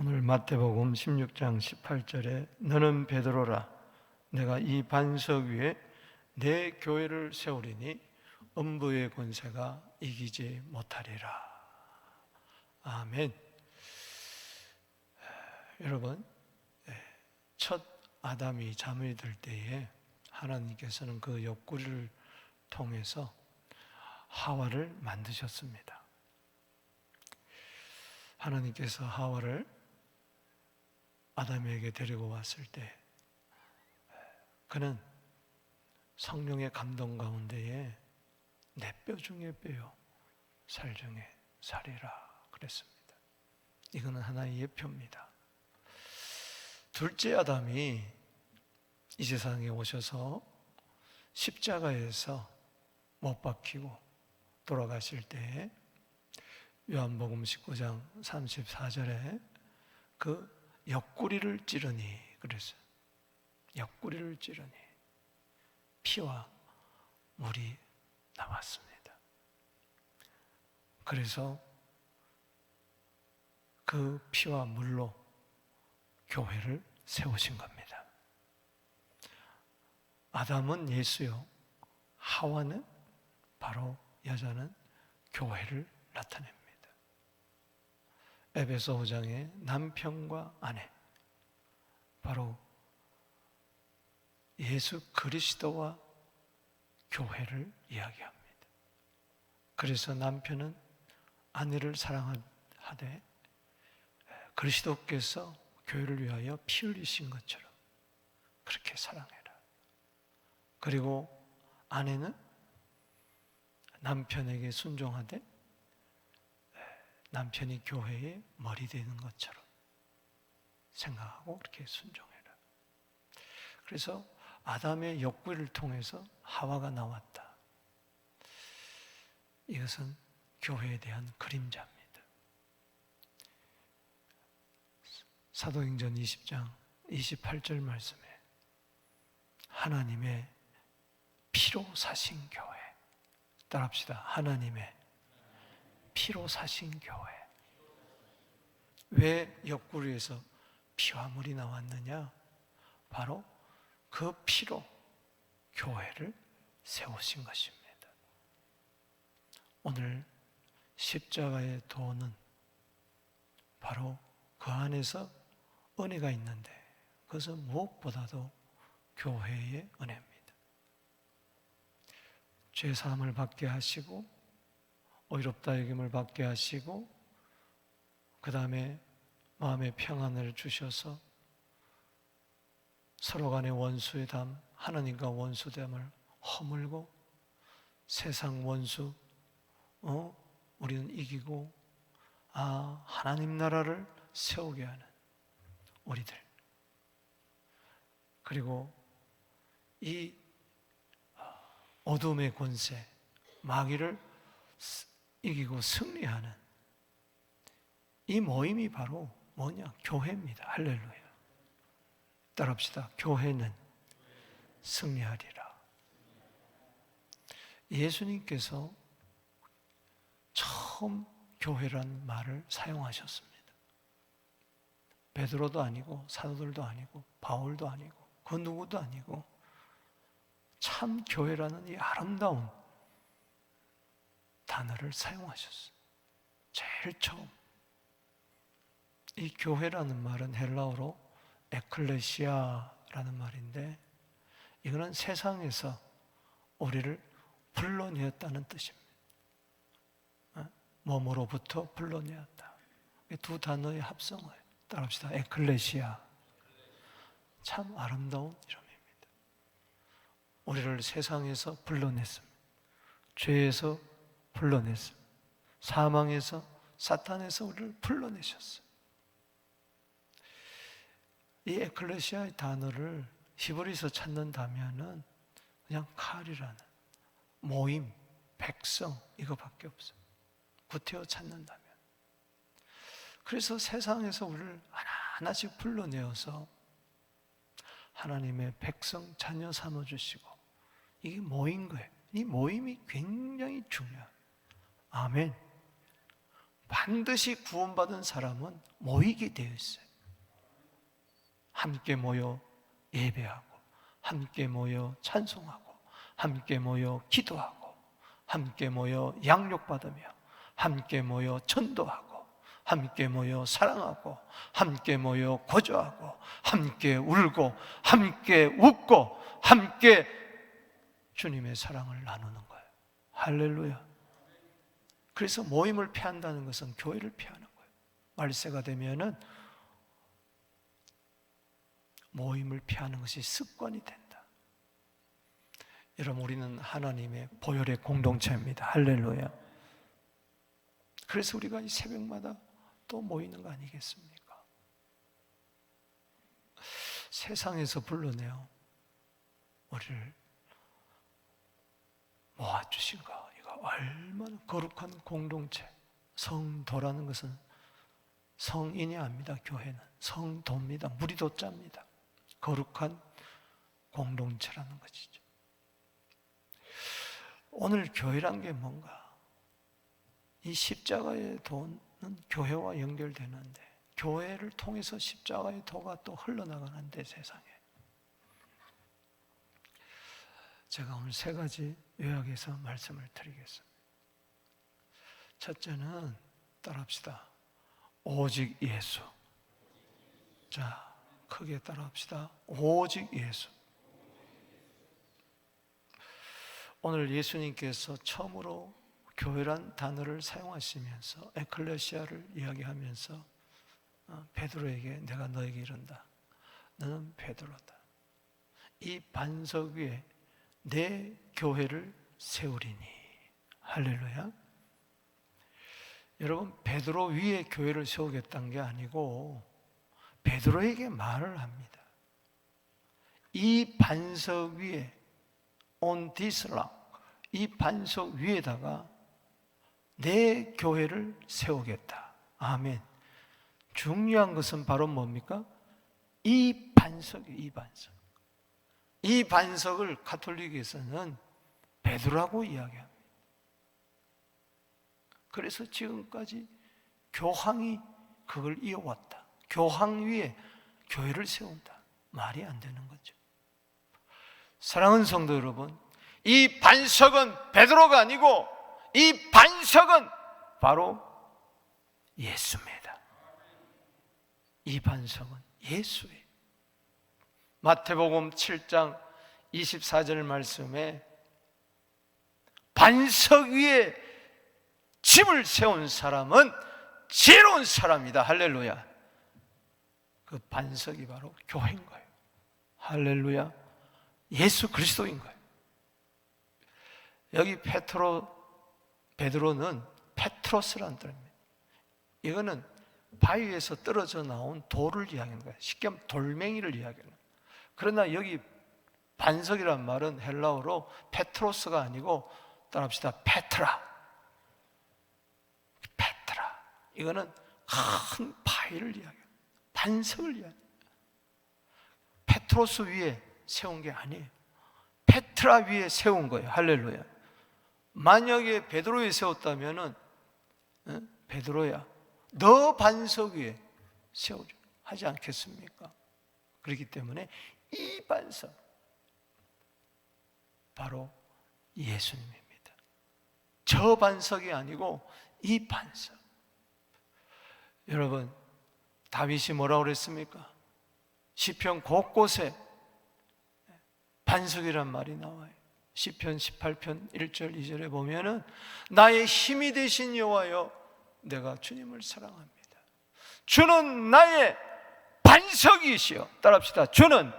오늘 마태복음 16장 18절에 너는 베드로라 내가 이 반석 위에 내 교회를 세우리니 음부의 권세가 이기지 못하리라. 아멘. 여러분, 첫 아담이 잠이 들 때에 하나님께서는 그 옆구리를 통해서 하와를 만드셨습니다. 하나님께서 하와를 아담에게 데리고 왔을 때 그는 성령의 감동 가운데에 내 뼈 중에 뼈요 살 중에 살이라 그랬습니다. 이거는 하나의 예표입니다. 둘째 아담이 이 세상에 오셔서 십자가에서 못 박히고 돌아가실 때에 요한복음 19장 34절에 그 옆구리를 찌르니 그랬어요. 옆구리를 찌르니 피와 물이 나왔습니다. 그래서 그 피와 물로 교회를 세우신 겁니다. 아담은 예수요, 하와는 바로 여자는 교회를 나타냅니다. 에베소 5장의 남편과 아내, 바로 예수 그리스도와 교회를 이야기합니다. 그래서 남편은 아내를 사랑하되 그리스도께서 교회를 위하여 피 흘리신 것처럼 그렇게 사랑해라. 그리고 아내는 남편에게 순종하되 남편이 교회의 머리 되는 것처럼 생각하고 그렇게 순종해라. 그래서 아담의 옆구리를 통해서 하와가 나왔다. 이것은 교회에 대한 그림자입니다. 사도행전 20장 28절 말씀에 하나님의 피로 사신 교회, 따라합시다. 하나님의 피로 사신 교회. 왜 옆구리에서 피와 물이 나왔느냐? 바로 그 피로 교회를 세우신 것입니다. 오늘 십자가의 도는 바로 그 안에서 은혜가 있는데 그것은 무엇보다도 교회의 은혜입니다. 죄사함을 받게 하시고 의롭다 여김을 받게 하시고 그 다음에 마음의 평안을 주셔서 서로 간의 원수의담, 하나님과 원수됨을 허물고 세상 원수 우리는 이기고 하나님 나라를 세우게 하는 우리들, 그리고 이 어둠의 권세 마귀를 이기고 승리하는 이 모임이 바로 뭐냐? 교회입니다. 할렐루야. 따라합시다. 교회는 승리하리라. 예수님께서 처음 교회라는 말을 사용하셨습니다. 베드로도 아니고 사도들도 아니고 바울도 아니고 그 누구도 아니고 참 교회라는 이 아름다운 단어를 사용하셨어요. 제일 처음. 이 교회라는 말은 헬라어로 에클레시아라는 말인데 이거는 세상에서 우리를 불러내었다는 뜻입니다. 몸으로부터 불러내었다. 두 단어의 합성어예요. 따라합시다. 에클레시아. 참 아름다운 이름입니다. 우리를 세상에서 불러냈습니다. 죄에서 불러냈습니다. 사망에서, 사탄에서 우리를 불러내셨어요. 이 에클레시아의 단어를 히브리서 찾는다면은 그냥 칼이라는 모임, 백성 이거밖에 없어요. 구태여 찾는다면. 그래서 세상에서 우리를 하나하나씩 불러내어서 하나님의 백성 자녀 삼아주시고 이게 모인 거예요. 이 모임이 굉장히 중요해요. 아멘. 반드시 구원받은 사람은 모이게 되어 있어요. 함께 모여 예배하고, 함께 모여 찬송하고, 함께 모여 기도하고, 함께 모여 양육받으며, 함께 모여 전도하고, 함께 모여 사랑하고, 함께 모여 고조하고, 함께 울고, 함께 웃고, 함께 주님의 사랑을 나누는 거예요. 할렐루야. 그래서 모임을 피한다는 것은 교회를 피하는 거예요. 말세가 되면은 모임을 피하는 것이 습관이 된다. 여러분, 우리는 하나님의 보혈의 공동체입니다. 할렐루야. 그래서 우리가 이 새벽마다 또 모이는 거 아니겠습니까? 세상에서 불러내어 우리를 모아주신 거, 이거 얼마나 거룩한 공동체. 성도라는 것은 성인이 아닙니다. 교회는 성도입니다. 무리도자입니다. 거룩한 공동체라는 것이죠. 오늘 교회란 게 뭔가? 이 십자가의 도는 교회와 연결되는데, 교회를 통해서 십자가의 도가 또 흘러나가는데, 세상에. 제가 오늘 세 가지 요약해서 말씀을 드리겠습니다. 첫째는 따라합시다. 오직 예수. 자, 크게 따라합시다. 오직 예수. 오늘 예수님께서 처음으로 교회란 단어를 사용하시면서 에클레시아를 이야기하면서 베드로에게 내가 너에게 이른다. 너는 베드로다. 이 반석 위에 내 교회를 세우리니. 할렐루야. 여러분, 베드로 위에 교회를 세우겠다는 게 아니고 베드로에게 말을 합니다. 이 반석 위에, on this rock, 이 반석 위에다가 내 교회를 세우겠다. 아멘. 중요한 것은 바로 뭡니까? 이 반석이에요. 이 반석. 이 반석을 가톨릭에서는 베드로라고 이야기합니다. 그래서 지금까지 교황이 그걸 이어왔다. 교황 위에 교회를 세운다. 말이 안 되는 거죠. 사랑하는 성도 여러분, 이 반석은 베드로가 아니고 이 반석은 바로 예수입니다. 이 반석은 예수예요. 마태복음 7장 24절 말씀에 반석 위에 집을 세운 사람은 지혜로운 사람이다. 할렐루야. 그 반석이 바로 교회인 거예요. 할렐루야. 예수 그리스도인 거예요. 여기 베드로는 페트로스라는 뜻입니다. 이거는 바위에서 떨어져 나온 돌을 이야기하는 거예요. 쉽게 하면 돌멩이를 이야기하는 거예요. 그러나 여기 반석이란 말은 헬라어로 페트로스가 아니고 따라합시다. 페트라. 이거는 큰 바위를 이야기해요. 반석을 이야기해요. 페트로스 위에 세운 게 아니에요. 페트라 위에 세운 거예요. 할렐루야. 만약에 베드로 위에 세웠다면은 베드로야, 너 반석 위에 세우자 하지 않겠습니까? 그렇기 때문에 이 반석 바로 예수님입니다. 저 반석이 아니고 이 반석. 여러분, 다윗이 뭐라고 그랬습니까? 시편 곳곳에 반석이란 말이 나와요. 시편 18편 1절 2절에 보면은 나의 힘이 되신 여호와여, 내가 주님을 사랑합니다. 주는 나의 반석이시여. 따라합시다. 주는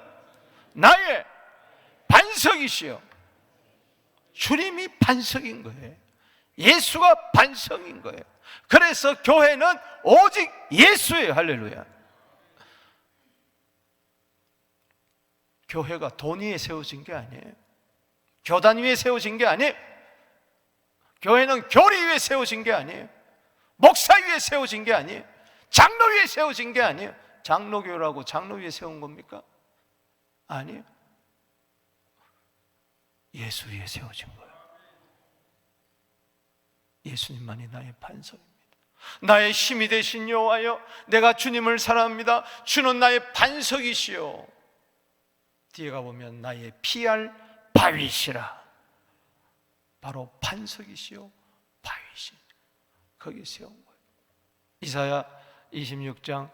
나의 반석이시여. 주님이 반석인 거예요. 예수가 반석인 거예요. 그래서 교회는 오직 예수예요. 할렐루야. 교회가 돈 위에 세워진 게 아니에요. 교단 위에 세워진 게 아니에요. 교회는 교리 위에 세워진 게 아니에요. 목사 위에 세워진 게 아니에요. 장로 위에 세워진 게 아니에요. 장로교라고 장로 위에 세운 겁니까? 아니에요. 예수 위에 세워진 거예요. 예수님만이 나의 반석입니다. 나의 힘이 되신 여호와여, 내가 주님을 사랑합니다. 주는 나의 반석이시요, 뒤에 가보면 나의 피할 바위시라. 바로 반석이시요 바위시, 거기 세운 거예요. 이사야 26장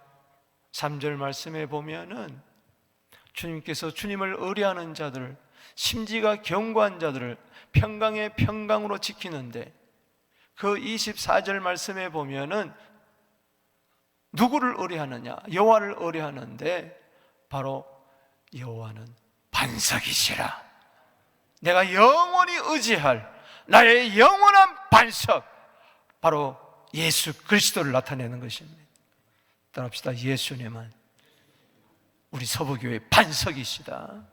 3절 말씀에 보면은 주님께서 주님을 의뢰하는 자들을, 심지가 견고한 자들을 평강의 평강으로 지키는데, 그 24절 말씀에 보면은 누구를 의뢰하느냐? 여호와를 의뢰하는데, 바로 여호와는 반석이시라. 내가 영원히 의지할 나의 영원한 반석, 바로 예수 그리스도를 나타내는 것입니다. 따라합시다. 예수님은 우리 서부교회의 반석이시다,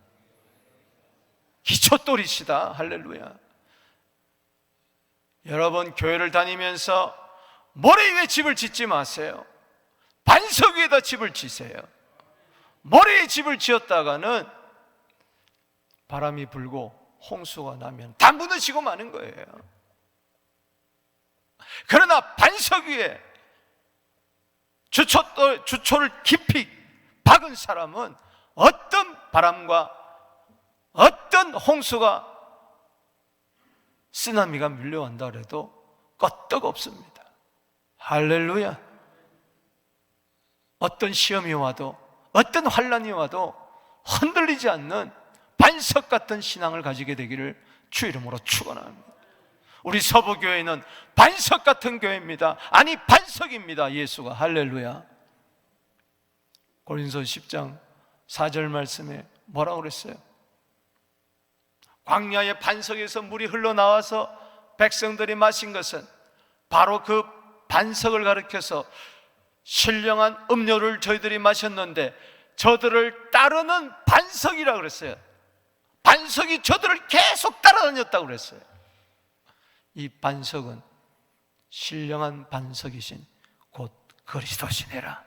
기초돌이시다. 할렐루야. 여러분, 교회를 다니면서 모래 위에 집을 짓지 마세요. 반석 위에다 집을 지세요. 모래 위에 집을 지었다가는 바람이 불고 홍수가 나면 다 무너지고 마는 거예요. 그러나 반석 위에 주초를 깊이 박은 사람은 어떤 바람과 어떤 홍수가, 쓰나미가 밀려온다 그래도 끄떡 없습니다. 할렐루야. 어떤 시험이 와도, 어떤 환난이 와도 흔들리지 않는 반석 같은 신앙을 가지게 되기를 주 이름으로 축원합니다. 우리 서부교회는 반석 같은 교회입니다. 아니, 반석입니다. 예수가. 할렐루야. 고린도서 10장 4절 말씀에 뭐라고 그랬어요? 광야의 반석에서 물이 흘러나와서 백성들이 마신 것은 바로 그 반석을 가리켜서 신령한 음료를 저희들이 마셨는데 저들을 따르는 반석이라고 그랬어요. 반석이 저들을 계속 따라다녔다고 그랬어요. 이 반석은 신령한 반석이신 곧 그리스도시니라.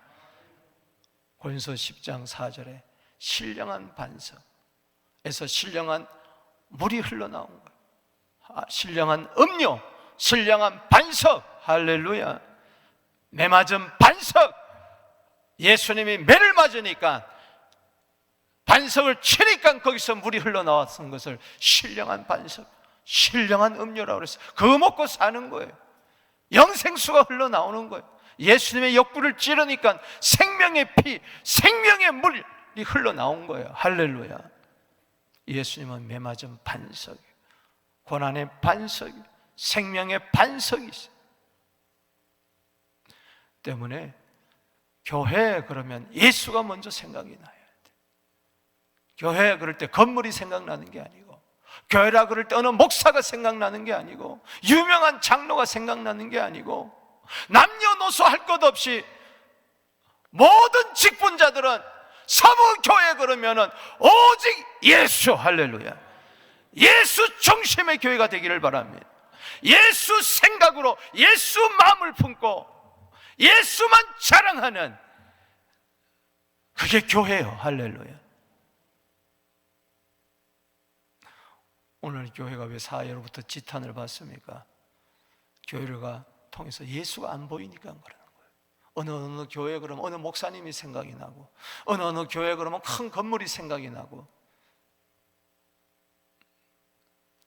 고린도서 10장 4절에 신령한 반석에서 신령한 물이 흘러나온 거예요. 신령한 음료, 신령한 반석. 할렐루야. 매 맞은 반석. 예수님이 매를 맞으니까, 반석을 치니까 거기서 물이 흘러나왔던 것을 신령한 반석, 신령한 음료라고 그랬어요. 그거 먹고 사는 거예요. 영생수가 흘러나오는 거예요. 예수님의 옆구리를 찌르니까 생명의 피, 생명의 물이 흘러나온 거예요. 할렐루야. 예수님은 매맞은 반석이에요. 고난의 반석이에요. 생명의 반석이세요. 때문에 교회 그러면 예수가 먼저 생각이 나야 돼. 교회 그럴 때 건물이 생각나는 게 아니고, 교회라 그럴 때 어느 목사가 생각나는 게 아니고, 유명한 장로가 생각나는 게 아니고, 남녀노소 할 것 없이 모든 직분자들은 서부교회 그러면은 오직 예수. 할렐루야. 예수 중심의 교회가 되기를 바랍니다. 예수 생각으로, 예수 마음을 품고 예수만 자랑하는, 그게 교회예요. 할렐루야. 오늘 교회가 왜 사회로부터 지탄을 받습니까? 교회가 통해서 예수가 안 보이니까 그러는 거예요. 어느 교회 그러면 어느 목사님이 생각이 나고, 어느 교회 그러면 큰 건물이 생각이 나고.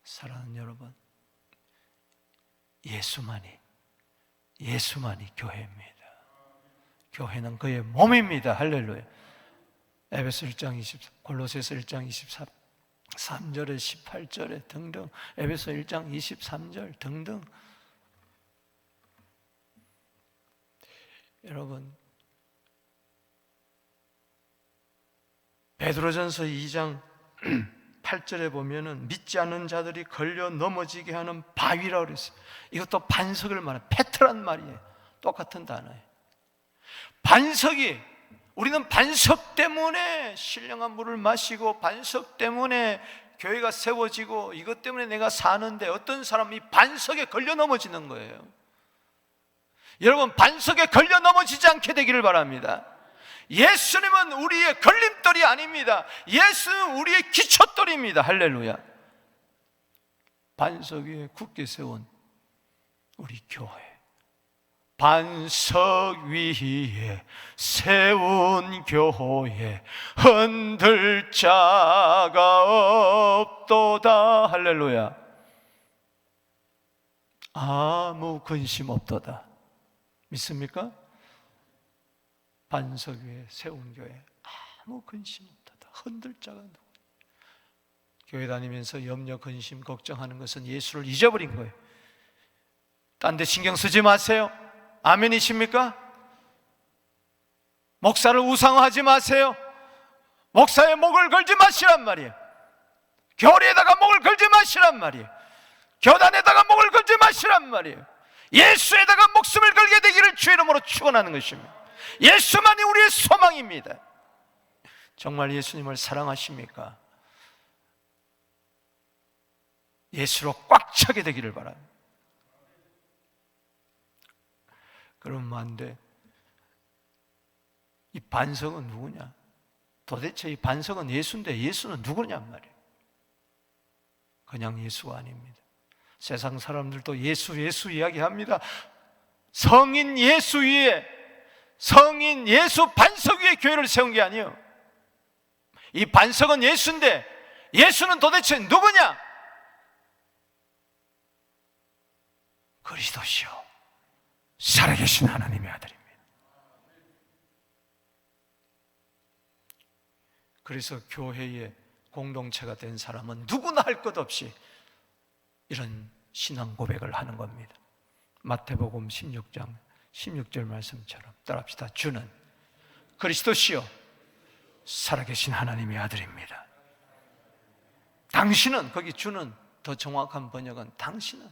사랑하는 여러분, 예수만이 교회입니다. 교회는 그의 몸입니다. 할렐루야. 에베소 1장 20, 골로새서 1장 23절에 18절에 등등, 에베소 1장 23절 등등. 여러분, 베드로전서 2장 8절에 보면은 믿지 않는 자들이 걸려 넘어지게 하는 바위라고 그랬어요. 이것도 반석을 말해요. 페트란 말이에요. 똑같은 단어예요. 반석이, 우리는 반석 때문에 신령한 물을 마시고, 반석 때문에 교회가 세워지고, 이것 때문에 내가 사는데, 어떤 사람이 반석에 걸려 넘어지는 거예요. 여러분, 반석에 걸려 넘어지지 않게 되기를 바랍니다. 예수님은 우리의 걸림돌이 아닙니다. 예수는 우리의 기초돌입니다. 할렐루야. 반석 위에 굳게 세운 우리 교회, 반석 위에 세운 교회 흔들 자가 없도다. 할렐루야. 아무 근심 없도다. 믿습니까? 반석 위에 세운 교회 아무 근심 없도다. 흔들 자가 누구? 교회 다니면서 염려, 근심, 걱정하는 것은 예수를 잊어버린 거예요. 딴 데 신경 쓰지 마세요. 아멘이십니까? 목사를 우상화하지 마세요. 목사의 목을 걸지 마시란 말이에요. 교리에다가 목을 걸지 마시란 말이에요. 교단에다가 목을 걸지 마시란 말이에요. 예수에다가 목숨을 걸게 되기를 주의 이름으로 축원하는 것입니다. 예수만이 우리의 소망입니다. 정말 예수님을 사랑하십니까? 예수로 꽉 차게 되기를 바랍니다. 그러면 안 돼. 이 반석은 누구냐? 도대체 이 반석은 예수인데 예수는 누구냔 말이에요. 그냥 예수가 아닙니다. 세상 사람들도 예수 이야기합니다. 성인 예수 위에, 성인 예수 반석 위에 교회를 세운 게 아니에요. 이 반석은 예수인데 예수는 도대체 누구냐? 그리스도시요 살아계신 하나님의 아들입니다. 그래서 교회의 공동체가 된 사람은 누구나 할 것 없이 이런 신앙 고백을 하는 겁니다. 마태복음 16장 16절 말씀처럼 따라합시다. 주는 그리스도시요 살아계신 하나님의 아들입니다. 당신은, 거기 주는 더 정확한 번역은 당신은,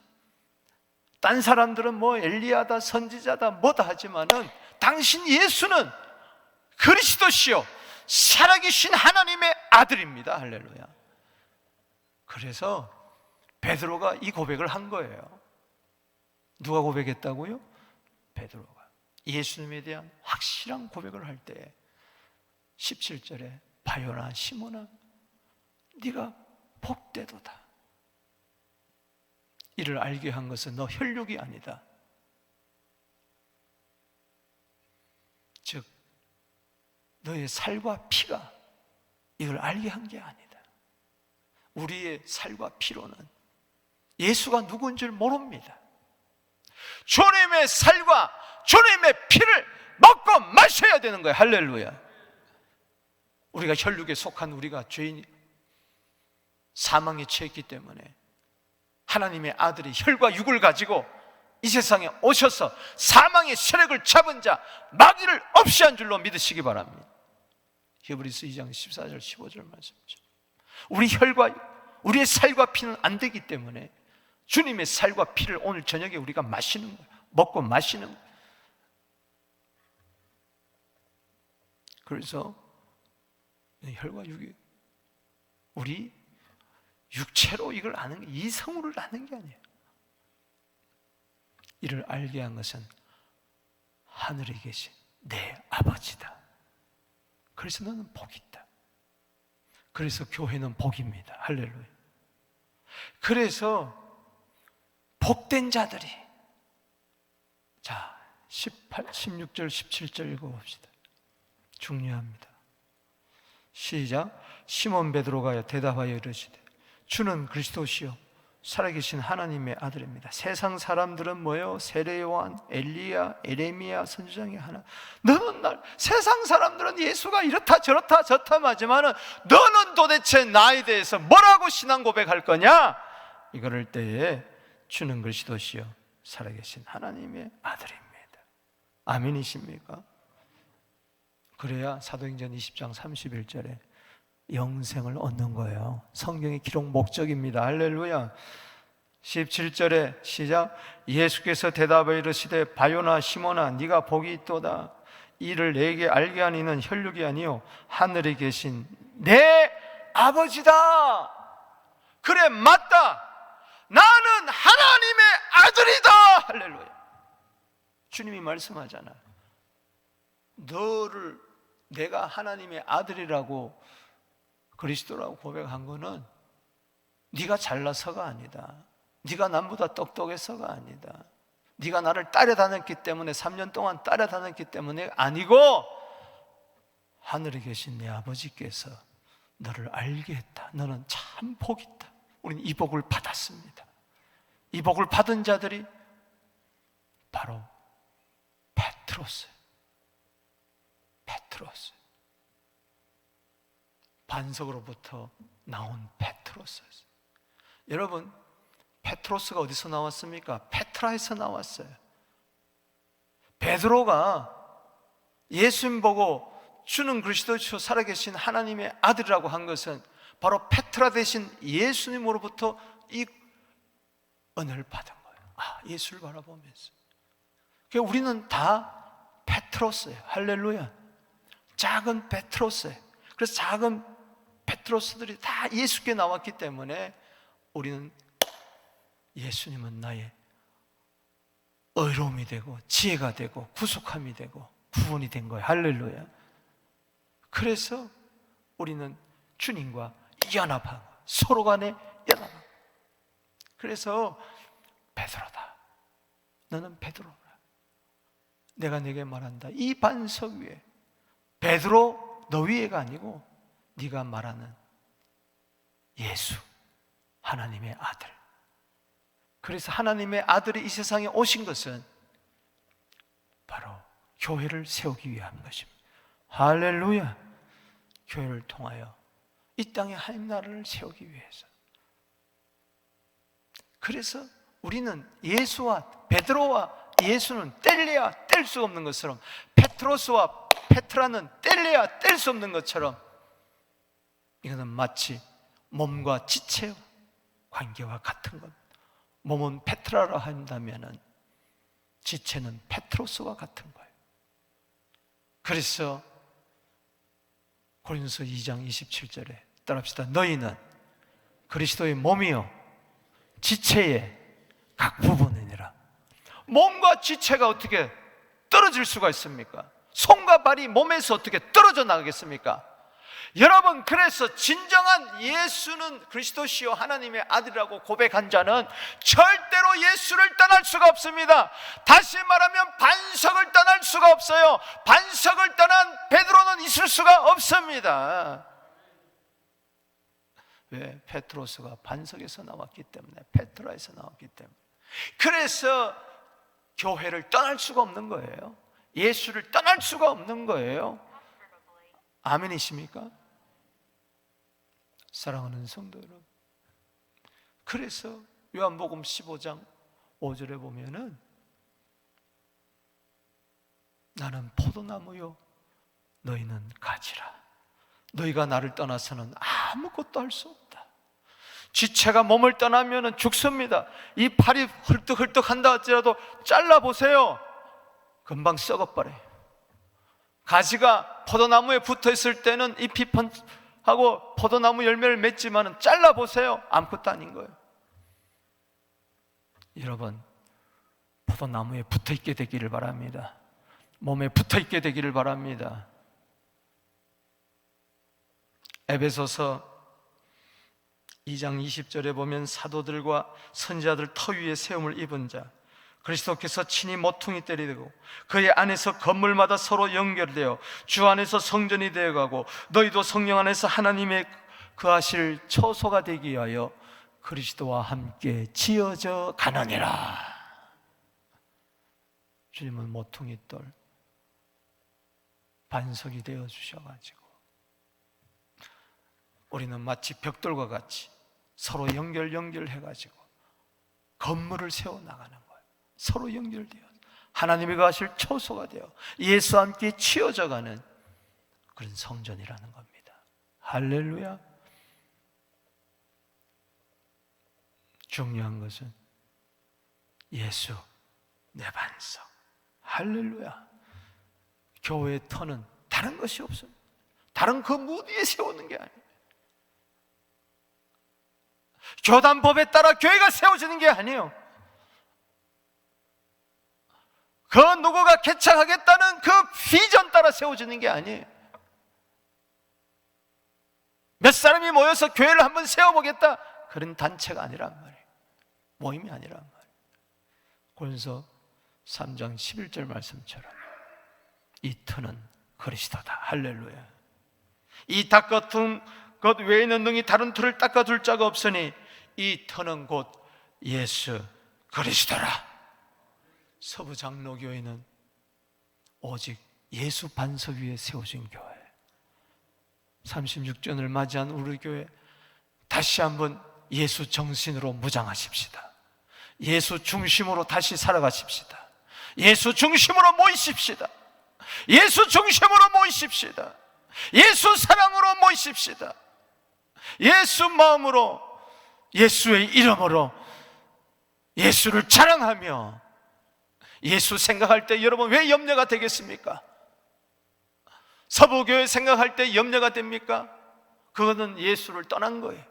딴 사람들은 뭐 엘리야다 선지자다 뭐다 하지만은 당신 예수는 그리스도시요 살아계신 하나님의 아들입니다. 할렐루야. 그래서 베드로가 이 고백을 한 거예요. 누가 고백했다고요? 베드로가 예수님에 대한 확실한 고백을 할 때 17절에 바요나 시몬아 네가 복되도다. 이를 알게 한 것은 너 혈육이 아니다. 즉 너의 살과 피가 이걸 알게 한 게 아니다. 우리의 살과 피로는 예수가 누군 줄 모릅니다. 주님의 살과 주님의 피를 먹고 마셔야 되는 거예요. 할렐루야. 우리가 혈육에 속한 우리가 죄인이 사망에 처했기 때문에 하나님의 아들이 혈과 육을 가지고 이 세상에 오셔서 사망의 세력을 잡은 자 마귀를 없이 한 줄로 믿으시기 바랍니다. 히브리서 2장 14절 15절 말씀이죠. 우리 혈과 우리의 살과 피는 안 되기 때문에 주님의 살과 피를 오늘 저녁에 우리가 마시는 거예요. 먹고 마시는 거예요. 그래서 혈과 육이 우리 육체로 이걸 아는 게, 이성으로 아는 게 아니에요. 이를 알게 한 것은 하늘에 계신 내 아버지다. 그래서 너는 복이 있다. 그래서 교회는 복입니다. 할렐루야. 그래서 복된 자들이, 자 16절 17절 읽어봅시다. 중요합니다. 시작. 시몬 베드로가 대답하여 이르시되 주는 그리스도시요 살아계신 하나님의 아들입니다. 세상 사람들은 뭐예요? 세례 요한, 엘리야, 에레미야 선지자의 하나. 너는 세상 사람들은 예수가 이렇다 저렇다 저렇다 하지만은 너는 도대체 나에 대해서 뭐라고 신앙 고백할 거냐? 이거를 때에 주는 그리스도시요 살아계신 하나님의 아들입니다. 아멘이십니까? 그래야 사도행전 20장 31절에 영생을 얻는 거예요. 성경의 기록 목적입니다. 할렐루야. 17절에 시작. 예수께서 대답하여 이르시되 바요나 시몬아 네가 복이 있도다. 이를 내게 알게 하는 이는 혈육이 아니요 하늘에 계신 내 아버지다. 그래 맞다. 나는 하나님의 아들이다. 할렐루야. 주님이 말씀하잖아. 너를 내가 하나님의 아들이라고 그리스도라고 고백한 거는 네가 잘나서가 아니다. 네가 남보다 똑똑해서가 아니다. 네가 나를 따라다녔기 때문에 3년 동안 따라다녔기 때문에 아니고 하늘에 계신 내 아버지께서 너를 알게 했다. 너는 참 복이 있다. 우리는 이 복을 받았습니다. 이 복을 받은 자들이 바로 베드로스예요. 베드로스. 반석으로부터 나온 베드로스였어요. 여러분, 베드로스가 어디서 나왔습니까? 페트라에서 나왔어요. 베드로가 예수님 보고 주는 그리스도이시오 살아계신 하나님의 아들이라고 한 것은 바로 페트라 대신 예수님으로부터 이 은혜를 받은 거예요. 예수를 바라보면서. 그러니까 우리는 다 베드로스예요. 할렐루야. 작은 베드로스예요. 그래서 작은 베드로스들이 다 예수께 나왔기 때문에 우리는 예수님은 나의 의로움이 되고 지혜가 되고 구속함이 되고 구원이 된 거예요. 할렐루야. 그래서 우리는 주님과 연합하고 서로 간에 연합하고. 그래서 베드로다. 너는 베드로라. 내가 네게 말한다. 이 반석 위에 베드로 너 위에가 아니고 네가 말하는 예수 하나님의 아들. 그래서 하나님의 아들이 이 세상에 오신 것은 바로 교회를 세우기 위한 것입니다. 할렐루야. 교회를 통하여 이 땅에 하나님 나라를 세우기 위해서. 그래서 우리는 예수와 베드로와 예수는 뗄래야 뗄 수 없는 것처럼 페트로스와 페트라는 뗄래야 뗄 수 없는 것처럼 이것은 마치 몸과 지체의 관계와 같은 것. 몸은 페트라라 한다면 지체는 페트로스와 같은 거예요. 그래서 고린도서 2장 27절에 따라합시다. 너희는 그리스도의 몸이요 지체의 각 부분이니라. 몸과 지체가 어떻게 떨어질 수가 있습니까? 손과 발이 몸에서 어떻게 떨어져 나가겠습니까? 여러분, 그래서 진정한 예수는 그리스도시요 하나님의 아들이라고 고백한 자는 절대로 예수를 떠날 수가 없습니다. 다시 말하면 반석을 떠날 수가 없어요. 반석을 떠난 베드로는 있을 수가 없습니다. 왜? 페트로스가 반석에서 나왔기 때문에, 페트라에서 나왔기 때문에. 그래서 교회를 떠날 수가 없는 거예요. 예수를 떠날 수가 없는 거예요. 아멘이십니까? 사랑하는 성도 여러분, 그래서 요한복음 15장 5절에 보면은 나는 포도나무요 너희는 가지라. 너희가 나를 떠나서는 아무것도 할 수 없다. 지체가 몸을 떠나면 죽습니다. 이 팔이 헐떡헐떡한다 할지라도 잘라보세요. 금방 썩어버려요. 가지가 포도나무에 붙어있을 때는 잎이 하고 포도나무 열매를 맺지만 잘라보세요. 아무것도 아닌 거예요. 여러분, 포도나무에 붙어있게 되기를 바랍니다. 몸에 붙어있게 되기를 바랍니다. 에베소서 2장 20절에 보면 사도들과 선지자들 터 위에 세움을 입은 자 그리스도께서 친히 모퉁이 뜰이 되고 그의 안에서 건물마다 서로 연결되어 주 안에서 성전이 되어가고 너희도 성령 안에서 하나님의 거하실 처소가 되기 위하여 그리스도와 함께 지어져 가느니라. 주님은 모퉁이 돌 반석이 되어 주셔가지고 우리는 마치 벽돌과 같이 서로 연결해가지고 건물을 세워나가는 거예요. 서로 연결되어 하나님이 거하실 처소가 되어 예수와 함께 치어져가는 그런 성전이라는 겁니다. 할렐루야. 중요한 것은 예수 내 반석. 할렐루야. 교회의 터는 다른 것이 없습니다. 다른 그 무디에 세우는 게 아니에요. 교단법에 따라 교회가 세워지는 게 아니에요. 그 누구가 개척하겠다는 그 비전 따라 세워지는 게 아니에요. 몇 사람이 모여서 교회를 한번 세워보겠다, 그런 단체가 아니란 말이에요. 모임이 아니란 말이에요. 그래서 3장 11절 말씀처럼 이 터는 그리스도다. 할렐루야. 이 닭 같은 것 외에는 능히 다른 터를 닦아둘 자가 없으니 이 터는 곧 예수 그리스도라. 서부 장로교회는 오직 예수 반석 위에 세워진 교회, 36전을 맞이한 우리 교회, 다시 한번 예수 정신으로 무장하십시다. 예수 중심으로 다시 살아가십시다. 예수 중심으로 모이십시다. 예수 중심으로 모이십시다. 예수 사랑으로 모이십시다. 예수 마음으로, 예수의 이름으로 예수를 자랑하며, 예수 생각할 때 여러분 왜 염려가 되겠습니까? 서부교회 생각할 때 염려가 됩니까? 그거는 예수를 떠난 거예요.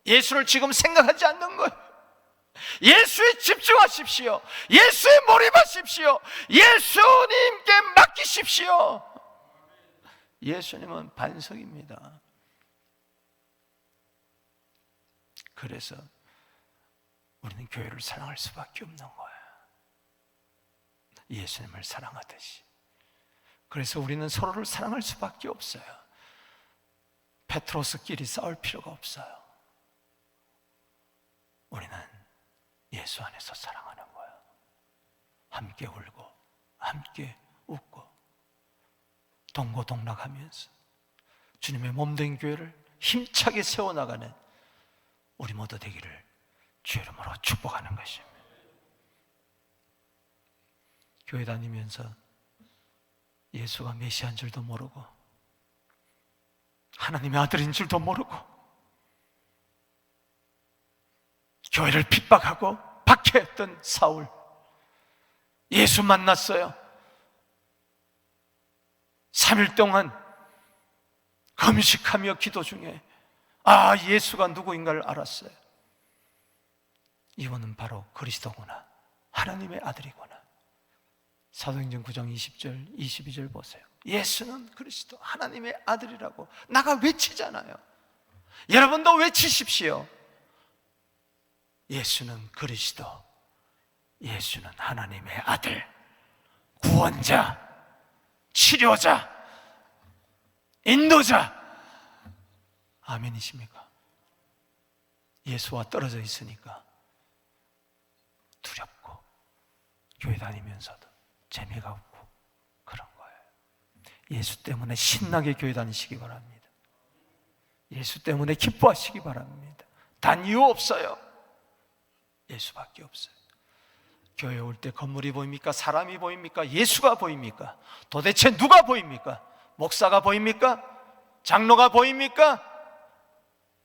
예수를 지금 생각하지 않는 거예요. 예수에 집중하십시오. 예수에 몰입하십시오. 예수님께 맡기십시오. 예수님은 반석입니다. 그래서 우리는 교회를 사랑할 수밖에 없는 거예요. 예수님을 사랑하듯이. 그래서 우리는 서로를 사랑할 수밖에 없어요. 페트로스끼리 싸울 필요가 없어요. 우리는 예수 안에서 사랑하는 거예요. 함께 울고 함께 웃고 동고동락하면서 주님의 몸된 교회를 힘차게 세워나가는 우리 모두 되기를 주의 이름으로 축복하는 것입니다. 교회 다니면서 예수가 메시아인 줄도 모르고 하나님의 아들인 줄도 모르고 교회를 핍박하고 박해했던 사울, 예수 만났어요. 3일 동안 금식하며 기도 중에 예수가 누구인가를 알았어요. 이분은 바로 그리스도구나, 하나님의 아들이구나. 사도행전 9장 20절 22절 보세요. 예수는 그리스도 하나님의 아들이라고 나가 외치잖아요. 여러분도 외치십시오. 예수는 그리스도, 예수는 하나님의 아들, 구원자, 치료자, 인도자. 아멘이십니까? 예수와 떨어져 있으니까 두렵고 교회 다니면서도 재미가 없고 그런 거예요. 예수 때문에 신나게 교회 다니시기 바랍니다. 예수 때문에 기뻐하시기 바랍니다. 단 이유 없어요. 예수밖에 없어요. 교회 올 때 건물이 보입니까? 사람이 보입니까? 예수가 보입니까? 도대체 누가 보입니까? 목사가 보입니까? 장로가 보입니까?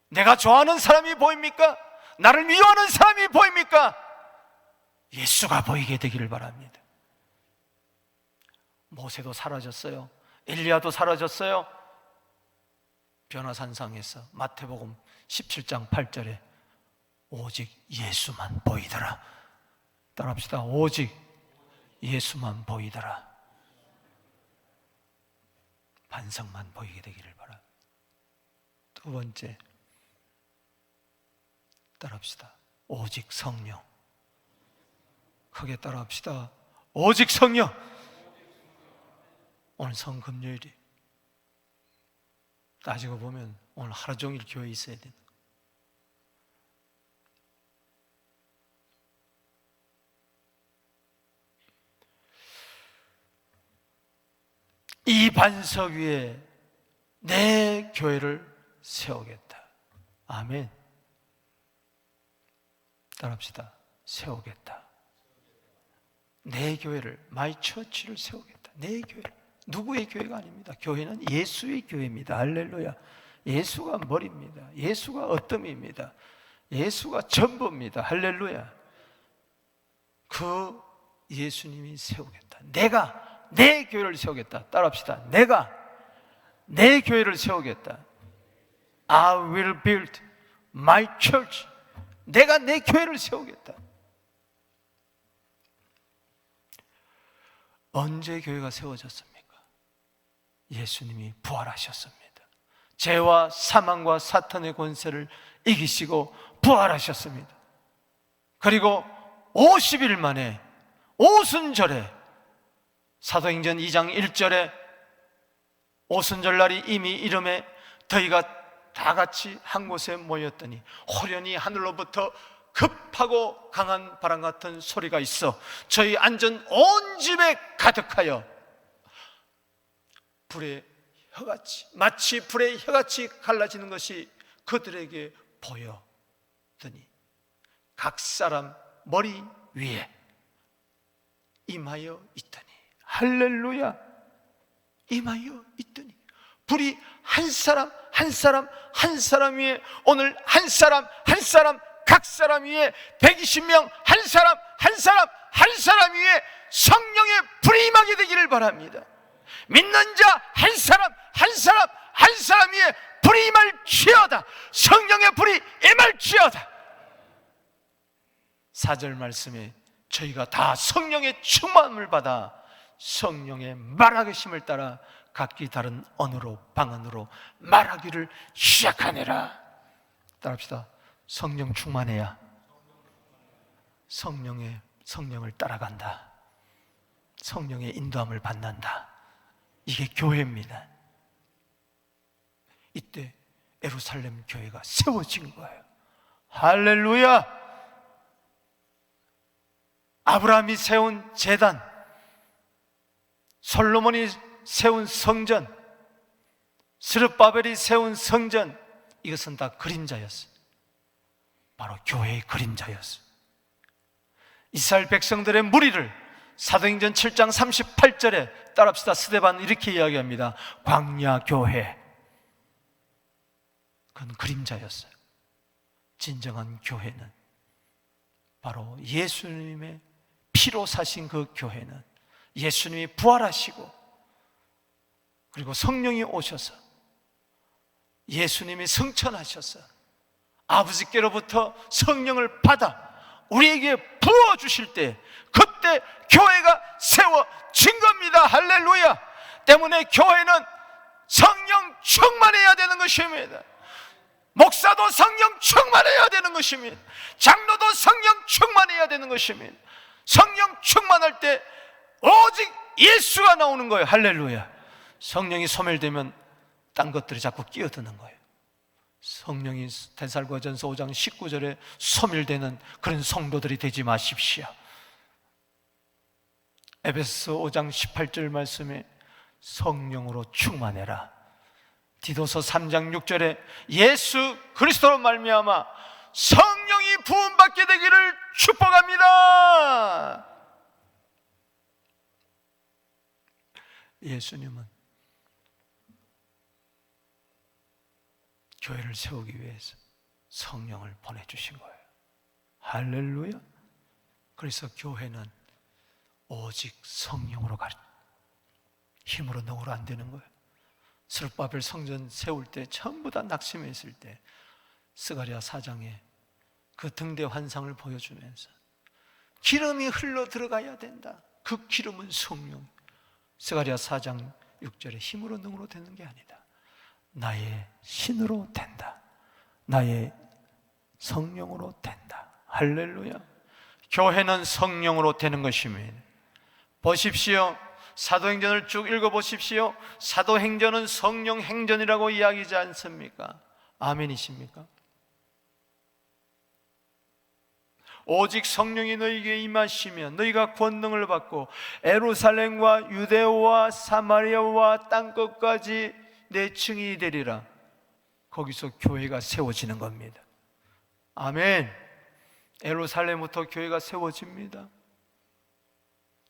내가 좋아하는 사람이 보입니까? 나를 미워하는 사람이 보입니까? 예수가 보이게 되기를 바랍니다. 모세도 사라졌어요. 엘리야도 사라졌어요. 변화산상에서 마태복음 17장 8절에 오직 예수만 보이더라. 따라합시다. 오직 예수만 보이더라. 반석만 보이게 되기를 바랍니다. 두 번째, 따라합시다. 오직 성령. 크게 따라합시다. 오직 성령. 오늘 성금요일이 따지고 보면 오늘 하루 종일 교회에 있어야 된다. 이 반석 위에 내 교회를 세우겠다. 아멘. 따라합시다. 세우겠다. 내 교회를, 마이 처치를 세우겠다. 내 교회를. 누구의 교회가 아닙니다. 교회는 예수의 교회입니다. 할렐루야. 예수가 머리입니다. 예수가 어뜸입니다. 예수가 전부입니다. 할렐루야. 그 예수님이 세우겠다. 내가 내 교회를 세우겠다. 따라합시다. 내가 내 교회를 세우겠다. I will build my church. 내가 내 교회를 세우겠다. 언제 교회가 세워졌습니까? 예수님이 부활하셨습니다. 죄와 사망과 사탄의 권세를 이기시고 부활하셨습니다. 그리고 50일 만에 오순절에, 사도행전 2장 1절에 오순절날이 이미 이름에 저희가 다 같이 한 곳에 모였더니 호련히 하늘로부터 급하고 강한 바람 같은 소리가 있어 저희 앉은 온 집에 가득하여 불의 혀같이, 마치 불의 혀같이 갈라지는 것이 그들에게 보여더니 각 사람 머리 위에 임하여 있더니, 할렐루야, 임하여 있더니 불이 한 사람 한 사람 한 사람 위에, 오늘 한 사람 한 사람 각 사람 위에 120명 한 사람 한 사람 한 사람 위에 성령의 불이 임하게 되기를 바랍니다. 믿는 자 한 사람 한 사람 한 사람 위에 불이 임할지어다. 성령의 불이 임할지어다. 4절 말씀에 저희가 다 성령의 충만함을 받아 성령의 말하기심을 따라 각기 다른 언어로 방언으로 말하기를 시작하니라. 따라합시다. 성령 충만해야 성령을 따라간다. 성령의 인도함을 받는다. 이게 교회입니다. 이때 예루살렘 교회가 세워진 거예요. 할렐루야. 아브라함이 세운 제단, 솔로몬이 세운 성전, 스룹바벨이 세운 성전, 이것은 다 그림자였어요. 바로 교회의 그림자였어요. 이스라엘 백성들의 무리를 사도행전 7장 38절에 따라합시다. 스데반 이렇게 이야기합니다. 광야 교회, 그건 그림자였어요. 진정한 교회는 바로 예수님의 피로 사신 그 교회는 예수님이 부활하시고 그리고 성령이 오셔서 예수님이 승천하셔서 아버지께로부터 성령을 받아 우리에게 부어주실 때 그때 교회가 세워진 겁니다. 할렐루야. 때문에 교회는 성령 충만해야 되는 것입니다. 목사도 성령 충만해야 되는 것입니다. 장로도 성령 충만해야 되는 것입니다. 성령 충만할 때 오직 예수가 나오는 거예요. 할렐루야. 성령이 소멸되면 딴 것들이 자꾸 끼어드는 거예요. 성령이 데살로니가전서 5장 19절에 소멸되는 그런 성도들이 되지 마십시오. 에베소서 5장 18절 말씀에 성령으로 충만해라. 디도서 3장 6절에 예수 그리스도로 말미암아 성령이 부음받게 되기를 축복합니다. 예수님은 교회를 세우기 위해서 성령을 보내주신 거예요. 할렐루야. 그래서 교회는 오직 성령으로 힘으로 능으로 안 되는 거예요. 스룹바벨 성전 세울 때 전부 다 낙심했을 때 스가랴 4장에 그 등대 환상을 보여주면서 기름이 흘러 들어가야 된다. 그 기름은 성령. 스가랴 4장 6절에 힘으로 능으로 되는 게 아니다. 나의 신으로 된다. 나의 성령으로 된다. 할렐루야. 교회는 성령으로 되는 것입니다. 보십시오. 사도행전을 쭉 읽어보십시오. 사도행전은 성령 행전이라고 이야기하지 않습니까? 아멘이십니까? 오직 성령이 너희에게 임하시면 너희가 권능을 받고 예루살렘과 유대와 사마리아와 땅끝까지 내 증인이 되리라. 거기서 교회가 세워지는 겁니다. 아멘. 예루살렘부터 교회가 세워집니다.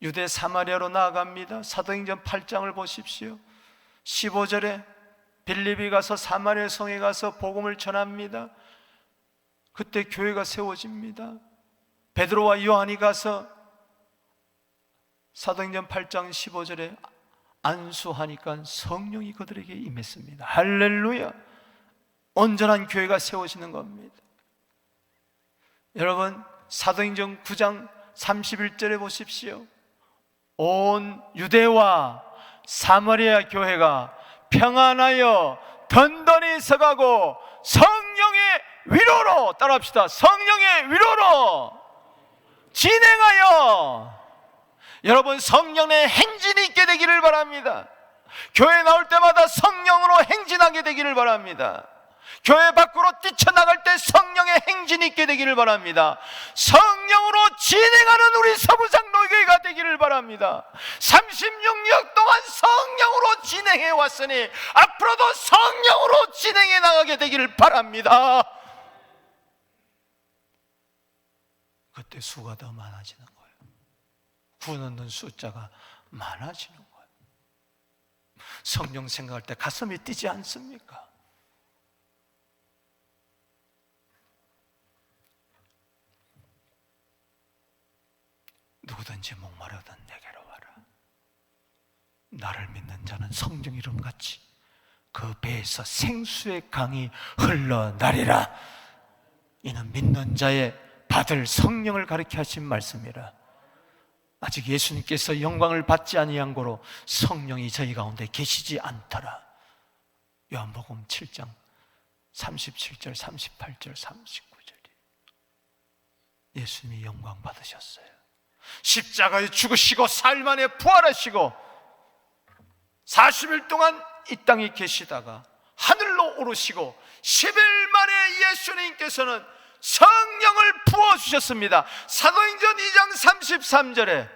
유대 사마리아로 나아갑니다. 사도행전 8장을 보십시오. 15절에 빌립이 가서 사마리아 성에 가서 복음을 전합니다. 그때 교회가 세워집니다. 베드로와 요한이 가서 사도행전 8장 15절에 안수하니까 성령이 그들에게 임했습니다. 할렐루야. 온전한 교회가 세워지는 겁니다. 여러분, 사도행전 9장 31절에 보십시오. 온 유대와 사마리아 교회가 평안하여 든든히 서가고 성령의 위로로, 따라합시다. 성령의 위로로 진행하여 여러분, 성령의 행진이 있게 되기를 바랍니다. 교회 나올 때마다 성령으로 행진하게 되기를 바랍니다. 교회 밖으로 뛰쳐나갈 때 성령의 행진이 있게 되기를 바랍니다. 성령으로 진행하는 우리 서부장로교회가 되기를 바랍니다. 36년 동안 성령으로 진행해 왔으니 앞으로도 성령으로 진행해 나가게 되기를 바랍니다. 그때 수가 더 많아지는 거예요. 구원 얻는 숫자가 많아지는 거예요. 성령 생각할 때 가슴이 뛰지 않습니까? 누구든지 목마르든 내게로 와라. 나를 믿는 자는 성령 이름같이 그 배에서 생수의 강이 흘러나리라. 이는 믿는 자의 받을 성령을 가리켜 하신 말씀이라. 아직 예수님께서 영광을 받지 아니한 고로 성령이 저희 가운데 계시지 않더라. 요한복음 7장 37절, 38절, 39절이 예수님이 영광 받으셨어요. 십자가에 죽으시고 사흘 만에 부활하시고 40일 동안 이 땅에 계시다가 하늘로 오르시고 10일 만에 예수님께서는 성령을 부어주셨습니다. 사도행전 2장 33절에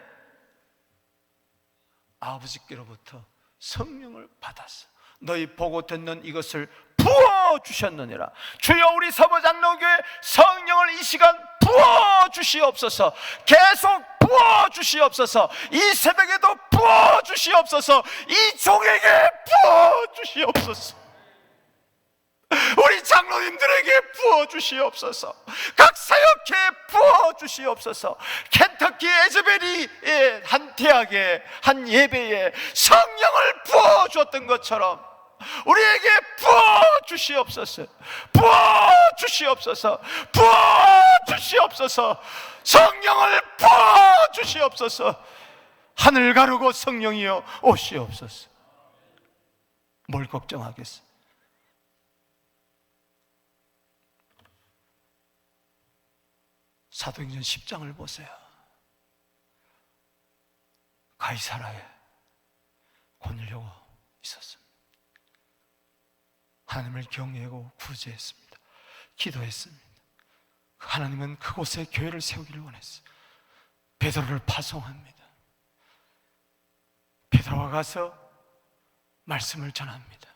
아버지께로부터 성령을 받았어. 너희 보고 듣는 이것을 부어주셨느니라. 주여, 우리 서부장로교회 성령을 이 시간 부어주시옵소서. 계속 부어주시옵소서. 이 새벽에도 부어주시옵소서. 이 종에게 부어주시옵소서. 우리 장로님들에게 부어주시옵소서. 각 사역회에 부어주시옵소서. 켄터키 에즈베리 한 대학에 한 예배에 성령을 부어주었던 것처럼 우리에게 부어주시옵소서. 부어주시옵소서. 부어주시옵소서. 성령을 부어주시옵소서. 하늘 가르고 성령이여 오시옵소서. 뭘 걱정하겠어? 사도행전 10장을 보세요. 가이사라에 고넬료가 있었습니다. 하나님을 경외하고 구제했습니다. 기도했습니다. 하나님은 그곳에 교회를 세우기를 원했어요. 베드로를 파송합니다. 베드로가 가서 말씀을 전합니다.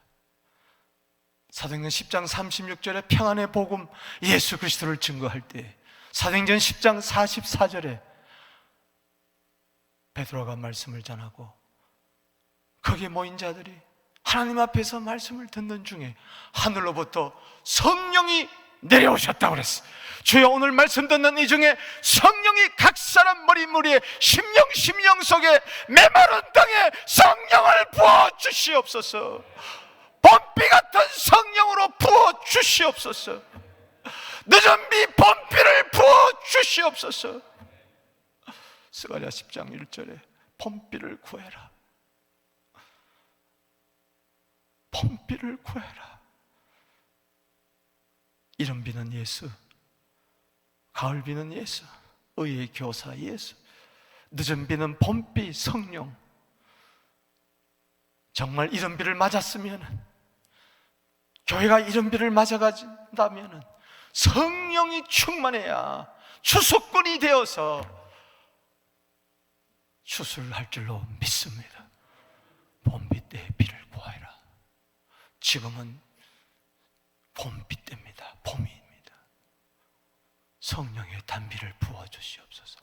사도행전 10장 36절에 평안의 복음 예수 그리스도를 증거할 때, 사도행전 10장 44절에 베드로가 말씀을 전하고 거기에 모인 자들이 하나님 앞에서 말씀을 듣는 중에 하늘로부터 성령이 내려오셨다고 그랬어요. 주여, 오늘 말씀 듣는 이 중에 성령이 각 사람 머리무리에 심령 속에 메마른 땅에 성령을 부어주시옵소서. 봄비 같은 성령으로 부어주시옵소서. 늦은 비 봄비를 부어주시옵소서. 스가랴 10장 1절에 봄비를 구해라. 봄비를 구해라. 이른 비는 예수, 가을 비는 예수, 의의 교사 예수, 늦은 비는 봄비 성령. 정말 이른 비를 맞았으면, 교회가 이른 비를 맞아간다면 성령이 충만해야 추수꾼이 되어서 추수할 줄로 믿습니다. 봄비 때 비를 구하라. 지금은 봄비 때입니다. 봄입니다. 성령의 단비를 부어주시옵소서.